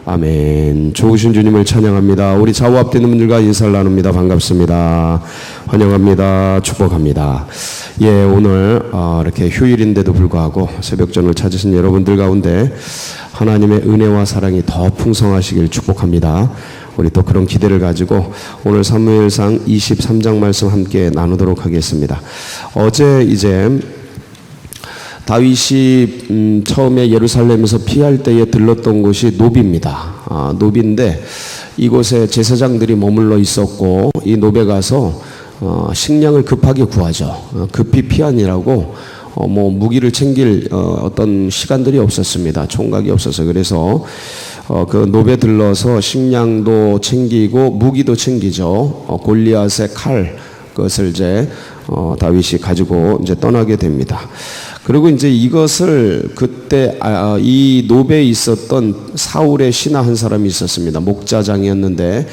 아멘. 좋으신 주님을 찬양합니다. 우리 좌우 앞에 있는 분들과 인사를 나눕니다. 반갑습니다. 환영합니다. 축복합니다. 예, 오늘 이렇게 휴일인데도 불구하고 새벽전을 찾으신 여러분들 가운데 하나님의 은혜와 사랑이 더 풍성하시길 축복합니다. 우리 또 그런 기대를 가지고 오늘 사무엘상 23장 말씀 함께 나누도록 하겠습니다. 어제 이제 다윗이 처음에 예루살렘에서 피할 때에 들렀던 곳이 노비입니다. 노비인데 이곳에 제사장들이 머물러 있었고 이 노베 가서 식량을 급하게 구하죠. 급히 피하니라고 무기를 챙길 어떤 시간들이 없었습니다. 총각이 없어서. 그래서 그 노베 들러서 식량도 챙기고 무기도 챙기죠. 골리앗의 칼, 그것을 이제 다윗이 가지고 이제 떠나게 됩니다. 그리고 이제 이것을 그때 이 노베에 있었던 사울의 신하 한 사람이 있었습니다. 목자장이었는데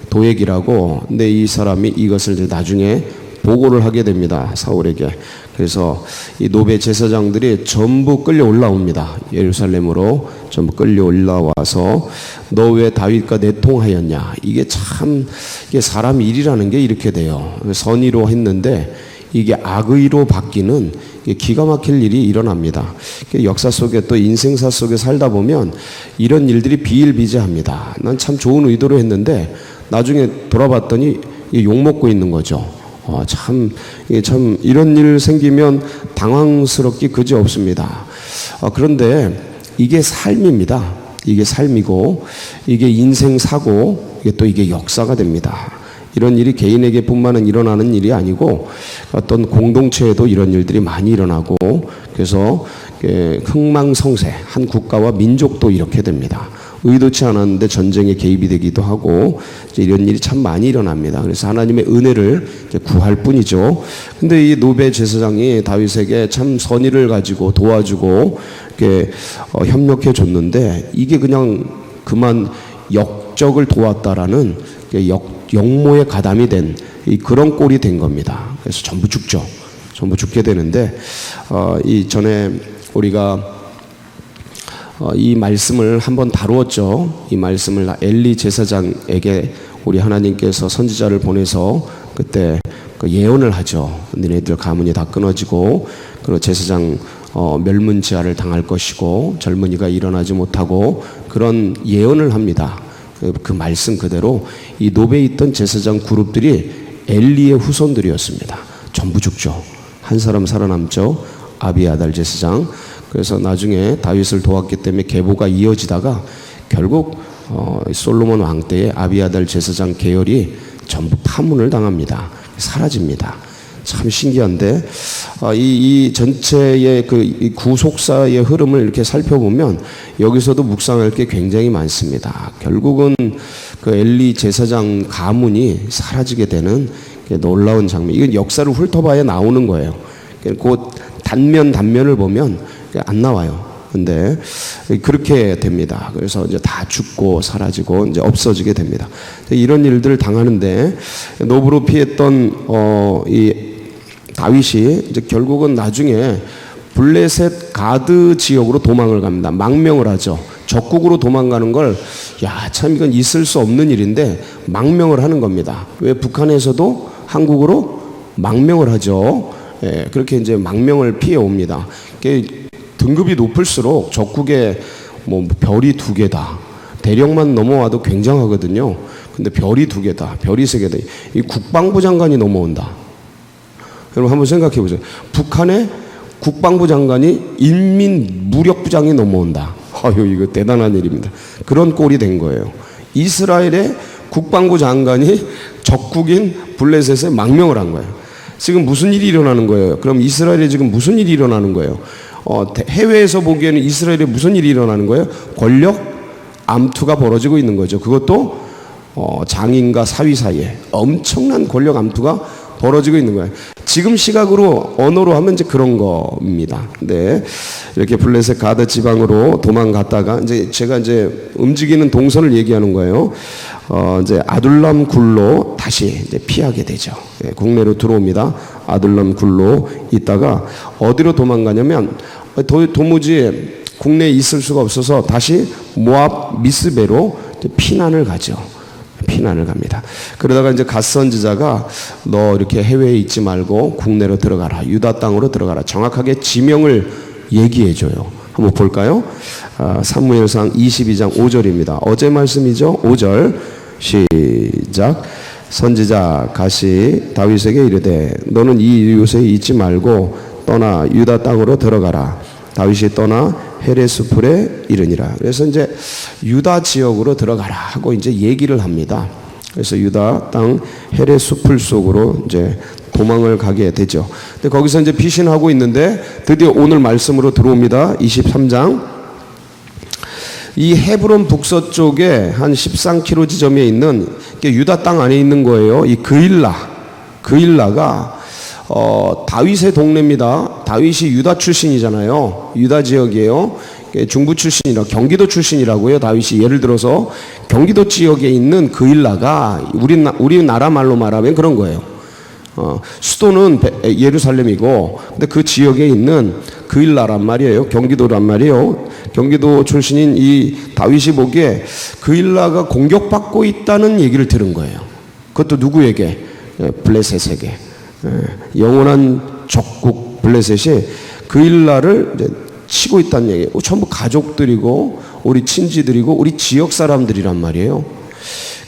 도액이라고. 근데 이 사람이 이것을 이제 나중에 보고를 하게 됩니다. 사울에게. 그래서 이 노베 제사장들이 전부 끌려 올라옵니다. 예루살렘으로 전부 끌려 올라와서 너 왜 다윗과 내통하였냐. 이게 참 이게 사람 일이라는 게 이렇게 돼요. 선의로 했는데 이게 악의로 바뀌는 기가 막힐 일이 일어납니다. 역사 속에 또 인생사 속에 살다 보면 이런 일들이 비일비재합니다. 난 참 좋은 의도로 했는데 나중에 돌아봤더니 욕먹고 있는 거죠. 참 이런 일 생기면 당황스럽기 그지없습니다. 그런데 이게 삶입니다. 이게 삶이고 이게 인생사고 이게 역사가 됩니다. 이런 일이 개인에게 뿐만 일어나는 일이 아니고 어떤 공동체에도 이런 일들이 많이 일어나고 그래서 흥망성쇠 한 국가와 민족도 이렇게 됩니다. 의도치 않았는데 전쟁에 개입이 되기도 하고 이런 일이 참 많이 일어납니다. 그래서 하나님의 은혜를 구할 뿐이죠. 근데 이 노베 제사장이 다윗에게 참 선의를 가지고 도와주고 이렇게 협력해 줬는데 이게 그냥 그만 역적을 도왔다라는 역모에 가담이 된 그런 꼴이 된 겁니다. 그래서 전부 죽죠. 전부 죽게 되는데 이 전에 우리가 이 말씀을 한번 다루었죠. 이 말씀을 엘리 제사장에게 우리 하나님께서 선지자를 보내서 그때 예언을 하죠. 너네들 가문이 다 끊어지고 그리고 제사장 멸문지하를 당할 것이고 젊은이가 일어나지 못하고 그런 예언을 합니다. 그 말씀 그대로 이 노베에 있던 제사장 그룹들이 엘리의 후손들이었습니다. 전부 죽죠. 한 사람 살아남죠. 아비아달 제사장. 그래서 나중에 다윗을 도왔기 때문에 계보가 이어지다가 결국 솔로몬 왕 때에 아비아달 제사장 계열이 전부 파문을 당합니다. 사라집니다. 참 신기한데 이 전체의 이 구속사의 흐름을 이렇게 살펴보면 여기서도 묵상할 게 굉장히 많습니다. 결국은 그 엘리 제사장 가문이 사라지게 되는 놀라운 장면. 이건 역사를 훑어봐야 나오는 거예요. 그 단면을 보면 안 나와요. 근데 그렇게 됩니다. 그래서 이제 다 죽고 사라지고 이제 없어지게 됩니다. 이런 일들을 당하는데 노브로 피했던 이 다윗이 이제 결국은 나중에 블레셋 가드 지역으로 도망을 갑니다. 망명을 하죠. 적국으로 도망가는 걸 참 이건 있을 수 없는 일인데 망명을 하는 겁니다. 왜 북한에서도 한국으로 망명을 하죠. 예, 그렇게 이제 망명을 피해 옵니다. 등급이 높을수록 적국에 별이 2개다. 대령만 넘어와도 굉장하거든요. 근데 별이 2개다. 별이 3개다. 이 국방부 장관이 넘어온다. 여러분 한번 생각해 보세요. 북한의 국방부 장관이 인민무력부장이 넘어온다. 아유, 이거 대단한 일입니다. 그런 꼴이 된 거예요. 이스라엘의 국방부 장관이 적국인 블레셋에 망명을 한 거예요. 지금 무슨 일이 일어나는 거예요? 그럼 이스라엘에 지금 무슨 일이 일어나는 거예요? 해외에서 보기에는 이스라엘에 무슨 일이 일어나는 거예요? 권력 암투가 벌어지고 있는 거죠. 그것도 장인과 사위 사이에 엄청난 권력 암투가 벌어지고 있는 거예요. 지금 시각으로 언어로 하면 이제 그런 겁니다. 근데 이렇게 블레셋 가드 지방으로 도망갔다가 이제 제가 이제 움직이는 동선을 얘기하는 거예요. 이제 아둘람 굴로 다시 이제 피하게 되죠. 예, 국내로 들어옵니다. 아둘람 굴로 있다가 어디로 도망가냐면 도무지 국내에 있을 수가 없어서 다시 모압 미스베로 피난을 가죠. 피난을 갑니다. 그러다가 이제 갓 선지자가 너 이렇게 해외에 있지 말고 국내로 들어가라. 유다 땅으로 들어가라. 정확하게 지명을 얘기해 줘요. 한번 볼까요? 사무엘상 22장 5절입니다. 어제 말씀이죠. 5절 시작. 선지자 갓이 다윗에게 이르되 너는 이 이웃에 있지 말고 떠나 유다 땅으로 들어가라. 다윗이 떠나 헤레스풀에 이르니라. 그래서 이제 유다 지역으로 들어가라 하고 이제 얘기를 합니다. 그래서 유다 땅 헤레스풀 속으로 이제 도망을 가게 되죠. 근데 거기서 이제 피신하고 있는데 드디어 오늘 말씀으로 들어옵니다. 23장. 이 헤브론 북서쪽에 한 13km 지점에 있는 유다 땅 안에 있는 거예요. 이 그일라가 다윗의 동네입니다. 다윗이 유다 출신이잖아요. 유다 지역이에요. 중부 출신이라 경기도 출신이라고요. 다윗이 예를 들어서 경기도 지역에 있는 그일라가 우리나라 말로 말하면 그런 거예요. 수도는 예루살렘이고, 근데 그 지역에 있는 그일라란 말이에요. 경기도란 말이에요. 경기도 출신인 이 다윗이 보기에 그일라가 공격받고 있다는 얘기를 들은 거예요. 그것도 누구에게? 블레셋에게. 영원한 적국 블레셋이 그일라를 이제 치고 있다는 얘기예요. 전부 가족들이고 우리 친지들이고 우리 지역 사람들이란 말이에요.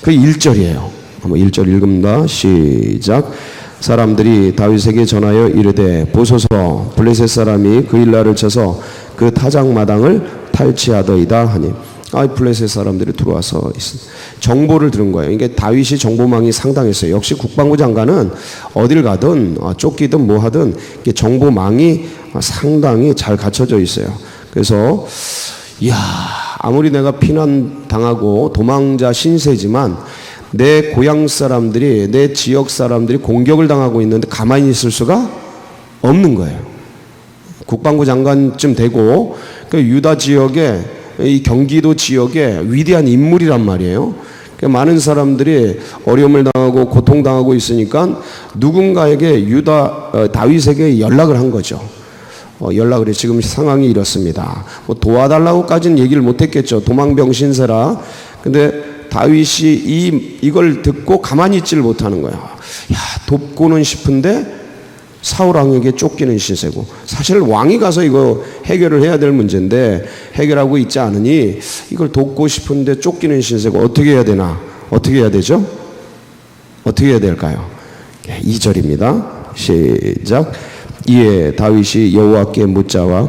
그 1절이에요. 한번 1절 읽습니다. 시작. 사람들이 다윗에게 전하여 이르되 보소서 블레셋 사람이 그일라를 쳐서 그 타작마당을 탈취하더이다 하니 블레셋 사람들이 들어와서 정보를 들은 거예요. 이게 다윗이 정보망이 상당했어요. 역시 국방부 장관은 어딜 가든 쫓기든 뭐 하든 정보망이 상당히 잘 갖춰져 있어요. 그래서 아무리 내가 피난 당하고 도망자 신세지만 내 고향 사람들이, 내 지역 사람들이 공격을 당하고 있는데 가만히 있을 수가 없는 거예요. 국방부 장관쯤 되고 그 유다 지역에, 이 경기도 지역에 위대한 인물이란 말이에요. 많은 사람들이 어려움을 당하고 고통당하고 있으니까 누군가에게 다윗에게 연락을 한 거죠. 연락을 해. 지금 상황이 이렇습니다. 뭐 도와달라고까지는 얘기를 못했겠죠. 도망병 신세라. 근데 다윗이 이걸 듣고 가만히 있지를 못하는 거야. 돕고는 싶은데 사울 왕에게 쫓기는 신세고, 사실 왕이 가서 이거 해결을 해야 될 문제인데 해결하고 있지 않으니 이걸 돕고 싶은데 쫓기는 신세고, 어떻게 해야 되나? 어떻게 해야 되죠? 어떻게 해야 될까요? 2절입니다. 시작. 이에 다윗이 여호와께 묻자와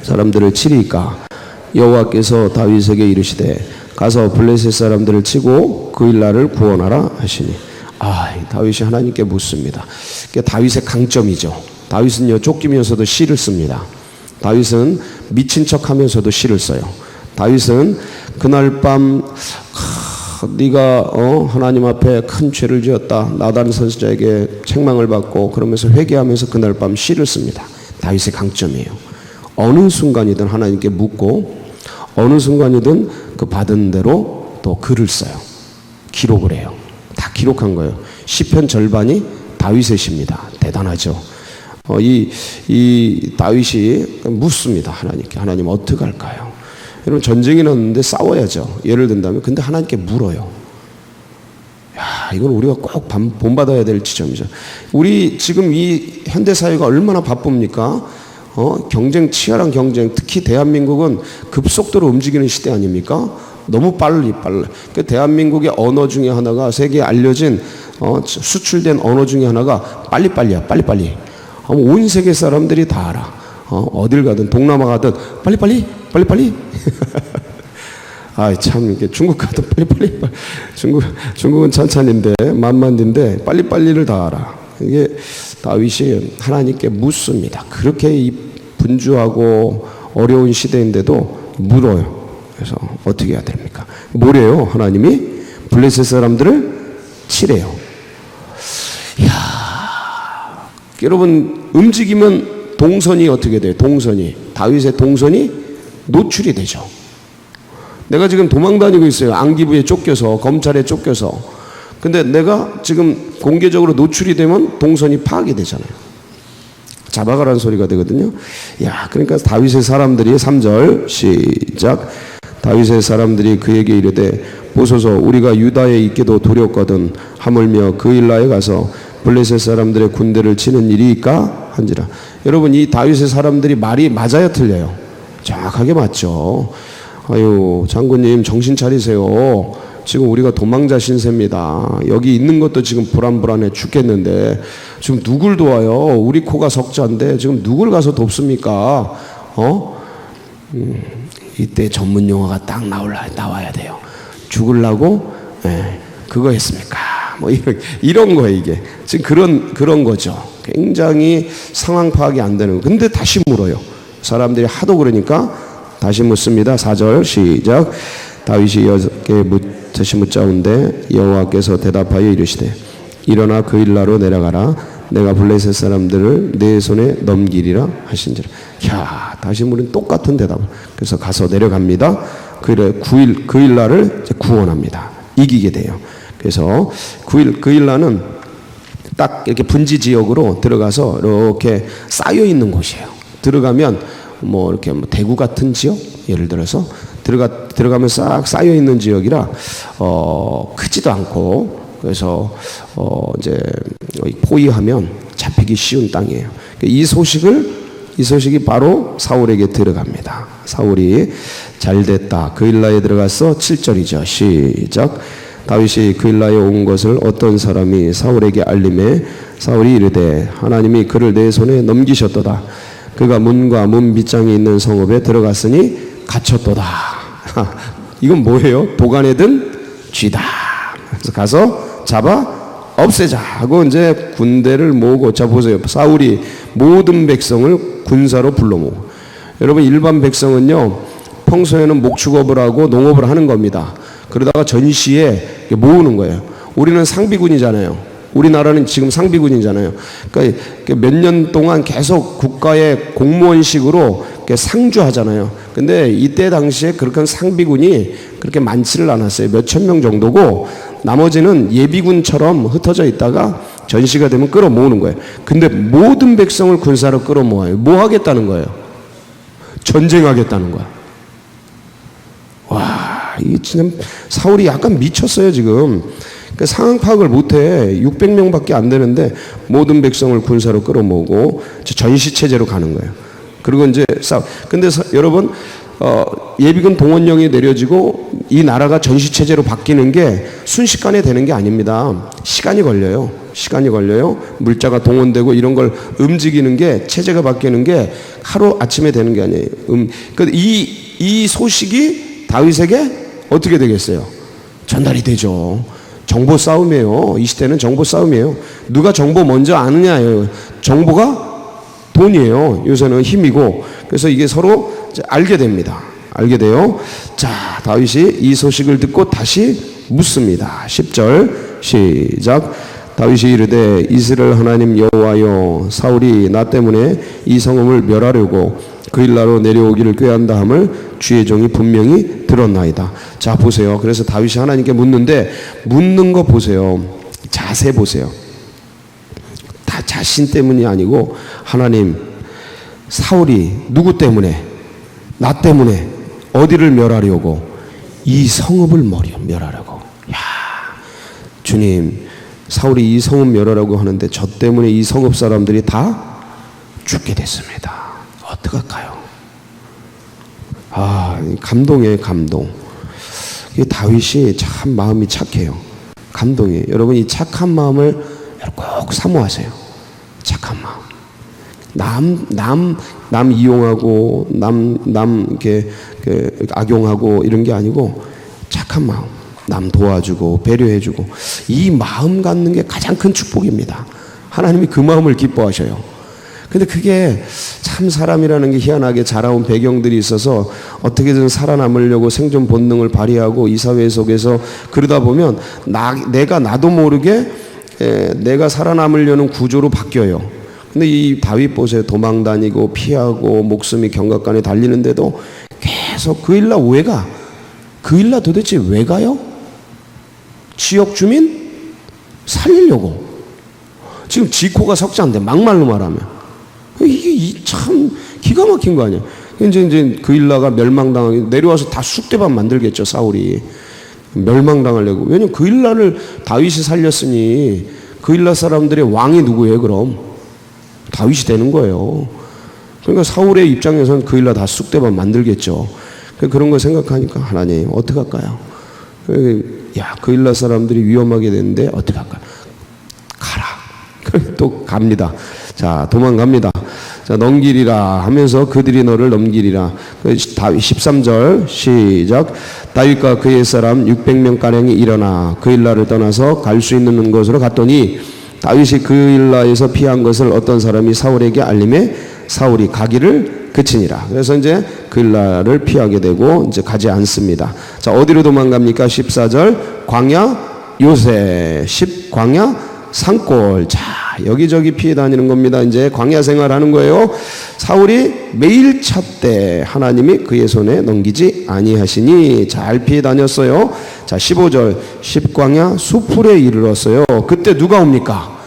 사람들을 치리까? 여호와께서 다윗에게 이르시되 가서 블레셋 사람들을 치고 그일라를 구원하라 하시니. 다윗이 하나님께 묻습니다. 그게 다윗의 강점이죠. 다윗은요, 쫓기면서도 시를 씁니다. 다윗은 미친 척하면서도 시를 써요. 다윗은 그날 밤 네가 하나님 앞에 큰 죄를 지었다, 나단 선지자에게 책망을 받고 그러면서 회개하면서 그날 밤 시를 씁니다. 다윗의 강점이에요. 어느 순간이든 하나님께 묻고 어느 순간이든 그 받은 대로 또 글을 써요. 기록을 해요. 다 기록한 거예요. 시편 절반이 다윗의 시입니다. 대단하죠. 이 다윗이 묻습니다. 하나님께. 하나님 어떻게 할까요? 여러분, 전쟁이 났는데 싸워야죠. 예를 든다면. 근데 하나님께 물어요. 이건 우리가 꼭 본받아야 될 지점이죠. 우리 지금 이 현대사회가 얼마나 바쁩니까? 경쟁, 치열한 경쟁, 특히 대한민국은 급속도로 움직이는 시대 아닙니까? 너무 빨리. 그 대한민국의 언어 중에 하나가, 세계에 알려진 수출된 언어 중에 하나가 빨리빨리야. 빨리빨리. 온 세계 사람들이 다 알아. 어딜 가든 동남아 가든 빨리빨리. 참, 이게 중국 가든 빨리빨리. 중국은 천천히인데 만만인데 빨리빨리를 다 알아. 이게 다윗이 하나님께 묻습니다. 그렇게 이 분주하고 어려운 시대인데도 물어요. 그래서 어떻게 해야 됩니까? 뭐래요? 하나님이 블레셋 사람들을 치래요. 여러분, 움직이면 동선이 어떻게 돼요? 다윗의 동선이 노출이 되죠. 내가 지금 도망 다니고 있어요. 안기부에 쫓겨서, 검찰에 쫓겨서. 근데 내가 지금 공개적으로 노출이 되면 동선이 파악이 되잖아요. 잡아가라는 소리가 되거든요. 야, 그러니까 다윗의 사람들이 3절 시작. 다윗의 사람들이 그에게 이르되 보소서 우리가 유다에 있기도 두렵거든 하물며 그일라에 가서 블레셋 사람들의 군대를 치는 일이니까 한지라. 여러분, 이 다윗의 사람들이 말이 맞아요, 틀려요? 정확하게 맞죠. 아유, 장군님 정신 차리세요. 지금 우리가 도망자 신세입니다. 여기 있는 것도 지금 불안불안해 죽겠는데 지금 누굴 도와요? 우리 코가 석자인데 지금 누굴 가서 돕습니까? 이때 전문 용어가 딱 나와야 돼요. 죽으려고? 네, 그거 했습니까? 뭐 이런 거예요. 이게 지금 그런 거죠. 굉장히 상황 파악이 안 되는 거. 근데 다시 물어요. 사람들이 하도 그러니까 다시 묻습니다. 4절 시작. 다윗이 여호와께 다시 묻자온데 여호와께서 대답하여 이르시되 일어나 그일라로 내려가라. 내가 블레셋 사람들을 내 손에 넘기리라 하신지라. 야, 다시 물은 똑같은 대답을. 그래서 가서 내려갑니다. 그일라를 구원합니다. 이기게 돼요. 그래서 그일라는 딱 이렇게 분지 지역으로 들어가서 이렇게 쌓여 있는 곳이에요. 들어가면 뭐 이렇게 대구 같은 지역, 예를 들어서 들어가면 싹 쌓여 있는 지역이라 크지도 않고, 그래서 이제 포위하면 잡히기 쉬운 땅이에요. 이 소식이 바로 사울에게 들어갑니다. 사울이 잘됐다. 그일라에 들어가서 7절이죠. 시작. 다윗이 그일라에 온 것을 어떤 사람이 사울에게 알림해 사울이 이르되 하나님이 그를 내 손에 넘기셨도다. 그가 문과 문 빗장이 있는 성읍에 들어갔으니 갇혔도다. 이건 뭐예요? 도간에 든 쥐다. 그래서 가서 잡아 없애자 하고 이제 군대를 모으고, 자 보세요. 사울이 모든 백성을 군사로 불러 모으고. 여러분, 일반 백성은요 평소에는 목축업을 하고 농업을 하는 겁니다. 그러다가 전시에 모으는 거예요. 우리는 상비군이잖아요. 우리나라는 지금 상비군이잖아요. 그러니까 몇 년 동안 계속 국가의 공무원식으로 상주하잖아요. 근데 이때 당시에 그렇게 상비군이 그렇게 많지를 않았어요. 몇천 명 정도고, 나머지는 예비군처럼 흩어져 있다가 전시가 되면 끌어모으는 거예요. 근데 모든 백성을 군사로 끌어모아요. 뭐 하겠다는 거예요? 전쟁하겠다는 거야. 와, 이 진짜 사울이 약간 미쳤어요 지금. 그러니까 상황 파악을 못해. 600명밖에 안 되는데 모든 백성을 군사로 끌어모으고 전시 체제로 가는 거예요. 그리고 이제 근데 여러분, 예비군 동원령이 내려지고 이 나라가 전시 체제로 바뀌는 게 순식간에 되는 게 아닙니다. 시간이 걸려요. 물자가 동원되고 이런 걸 움직이는 게, 체제가 바뀌는 게 하루 아침에 되는 게 아니에요. 이 소식이 다윗에게 어떻게 되겠어요? 전달이 되죠. 정보 싸움이에요. 이 시대는 정보 싸움이에요. 누가 정보 먼저 아느냐예요. 정보가 돈이에요. 요새는 힘이고. 그래서 이게 서로 알게 됩니다. 알게 돼요. 자, 다윗이 이 소식을 듣고 다시 묻습니다. 10절 시작. 다윗이 이르되 이스라엘 하나님 여호와여, 사울이 나 때문에 이 성읍을 멸하려고 그일라로 내려오기를 꾀한다 함을 주의 종이 분명히 들었나이다. 자 보세요. 그래서 다윗이 하나님께 묻는데, 묻는 거 보세요. 자세 보세요. 다 자신 때문이 아니고, 하나님, 사울이 누구 때문에, 나 때문에 어디를 멸하려고? 이 성읍을 멸하려고. 야, 주님, 사울이 이 성읍 멸하라고 하는데 저 때문에 이 성읍 사람들이 다 죽게 됐습니다. 어떡할까요? 아, 감동이에요, 감동. 이 다윗이 참 마음이 착해요. 감동이에요. 여러분, 이 착한 마음을 꼭 사모하세요. 착한 마음. 남 이용하고 남 이렇게 악용하고 이런 게 아니고 착한 마음. 남 도와주고 배려해주고, 이 마음 갖는 게 가장 큰 축복입니다. 하나님이 그 마음을 기뻐하셔요. 근데 그게 참 사람이라는 게 희한하게 자라온 배경들이 있어서 어떻게든 살아남으려고 생존 본능을 발휘하고 이 사회 속에서 그러다 보면 나도 모르게 내가 살아남으려는 구조로 바뀌어요. 근데 이 다윗 보세요. 도망 다니고 피하고 목숨이 경각간에 달리는데도 계속 그일라 왜 가? 그일라 도대체 왜 가요? 지역 주민 살리려고. 지금 지코가 석자인데 막말로 말하면 기가 막힌 거 아니야. 이제 그일라가 멸망당하게 내려와서 다 쑥대밭 만들겠죠, 사울이. 멸망당하려고. 왜냐면 그일라를 다윗이 살렸으니 그일라 사람들의 왕이 누구예요, 그럼? 다윗이 되는 거예요. 그러니까 사울의 입장에서는 그일라 다 쑥대밭 만들겠죠. 그런 걸 생각하니까 하나님 어떻게 할까요? 야, 그일라 사람들이 위험하게 되는데 어떻게 할까요? 가라. 또 갑니다. 자, 도망갑니다. 자, 넘기리라 하면서 그들이 너를 넘기리라. 13절 시작. 다윗과 그의 사람 600명가량이 일어나 그일라를 떠나서 갈 수 있는 곳으로 갔더니 다윗이 그일라에서 피한 것을 어떤 사람이 사울에게 알림해 사울이 가기를 그치니라. 그래서 이제 그일라를 피하게 되고 이제 가지 않습니다. 자, 어디로 도망갑니까? 14절 광야 요새 10 광야 산골. 자, 여기저기 피해 다니는 겁니다. 이제 광야 생활하는 거예요. 사울이 매일 찾되 하나님이 그의 손에 넘기지 아니하시니 잘 피해 다녔어요. 자, 15절 10광야 수풀에 이르렀어요. 그때 누가 옵니까?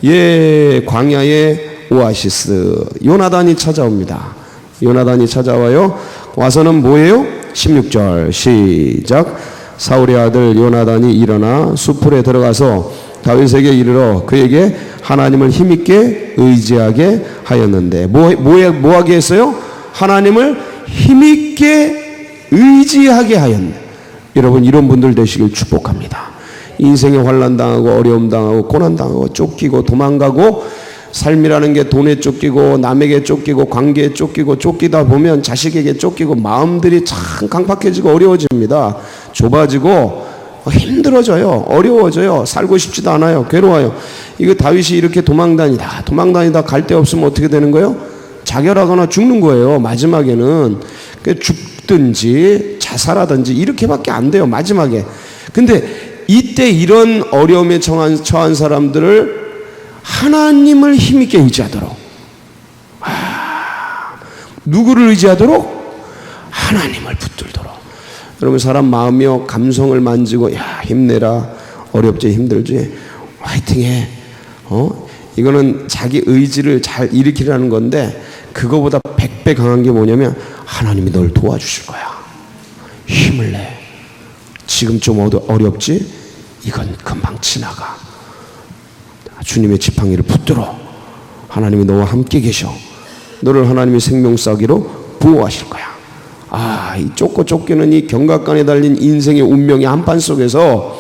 예, 광야의 오아시스 요나단이 찾아옵니다. 요나단이 찾아와요. 와서는 뭐예요? 16절 시작. 사울의 아들 요나단이 일어나 수풀에 들어가서 다윗에게 이르러 그에게 하나님을 힘있게 의지하게 하였는데 뭐하게 했어요? 하나님을 힘있게 의지하게 하였네. 여러분, 이런 분들 되시길 축복합니다. 인생에 환난 당하고 어려움 당하고 고난 당하고 쫓기고 도망가고 삶이라는 게 돈에 쫓기고 남에게 쫓기고 관계에 쫓기고 쫓기다 보면 자식에게 쫓기고 마음들이 참 강팍해지고 어려워집니다. 좁아지고 힘들어져요. 어려워져요. 살고 싶지도 않아요. 괴로워요. 이거 다윗이 이렇게 도망다니다 갈 데 없으면 어떻게 되는 거예요? 자결하거나 죽는 거예요. 마지막에는 죽든지 자살하든지 이렇게밖에 안 돼요, 마지막에. 근데 이때 이런 어려움에 처한 사람들을 하나님을 힘있게 의지하도록. 누구를 의지하도록? 하나님을 붙들도록. 여러분, 사람 마음이요 감성을 만지고 야, 힘내라, 어렵지 힘들지, 화이팅해. 이거는 자기 의지를 잘 일으키라는 건데, 그거보다 100배 강한 게 뭐냐면 하나님이 널 도와주실 거야. 힘을 내. 지금 좀 어렵지? 이건 금방 지나가. 주님의 지팡이를 붙들어. 하나님이 너와 함께 계셔. 너를 하나님의 생명싸기로 보호하실 거야. 이 쫓기는 이 경각간에 달린 인생의 운명의 한판 속에서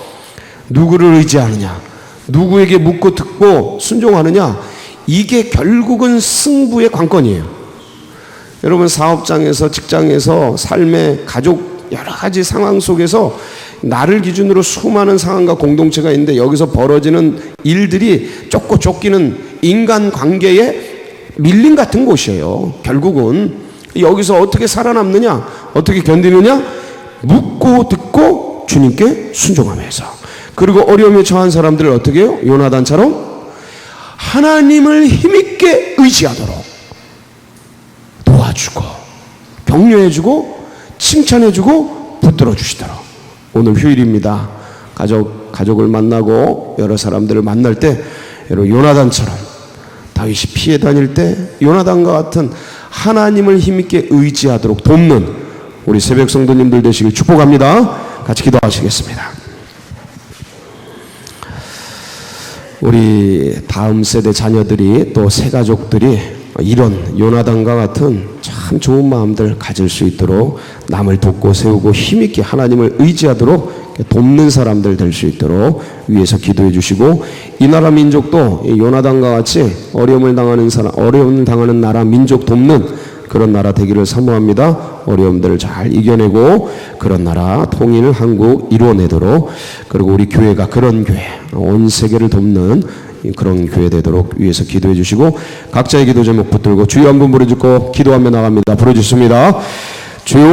누구를 의지하느냐, 누구에게 묻고 듣고 순종하느냐, 이게 결국은 승부의 관건이에요. 여러분, 사업장에서, 직장에서, 삶의 가족 여러 가지 상황 속에서 나를 기준으로 수많은 상황과 공동체가 있는데, 여기서 벌어지는 일들이 쫓기는 인간관계의 밀림 같은 곳이에요. 결국은 여기서 어떻게 살아남느냐, 어떻게 견디느냐, 묻고 듣고 주님께 순종하면서. 그리고 어려움에 처한 사람들을 어떻게 해요? 요나단처럼 하나님을 힘있게 의지하도록 도와주고 격려해주고 칭찬해주고 붙들어주시도록. 오늘 휴일입니다. 가족을 만나고 여러 사람들을 만날 때 여러분, 요나단처럼 다윗이 피해 다닐 때 요나단과 같은 하나님을 힘있게 의지하도록 돕는 우리 새벽 성도님들 되시길 축복합니다. 같이 기도하시겠습니다. 우리 다음 세대 자녀들이 또 새 가족들이 이런 요나단과 같은 참 좋은 마음들 가질 수 있도록 남을 돕고 세우고 힘있게 하나님을 의지하도록 돕는 사람들 될 수 있도록 위에서 기도해 주시고, 이 나라 민족도 요나단과 같이 어려움을 당하는 나라 민족 돕는 그런 나라 되기를 사모합니다. 어려움들을 잘 이겨내고 그런 나라 통일 한국 이루어내도록, 그리고 우리 교회가 그런 교회, 온 세계를 돕는 그런 교회 되도록 위해서 기도해 주시고, 각자의 기도 제목 붙들고 주여 한 분 부르짖고 기도하며 나갑니다. 부르짖습니다. 주여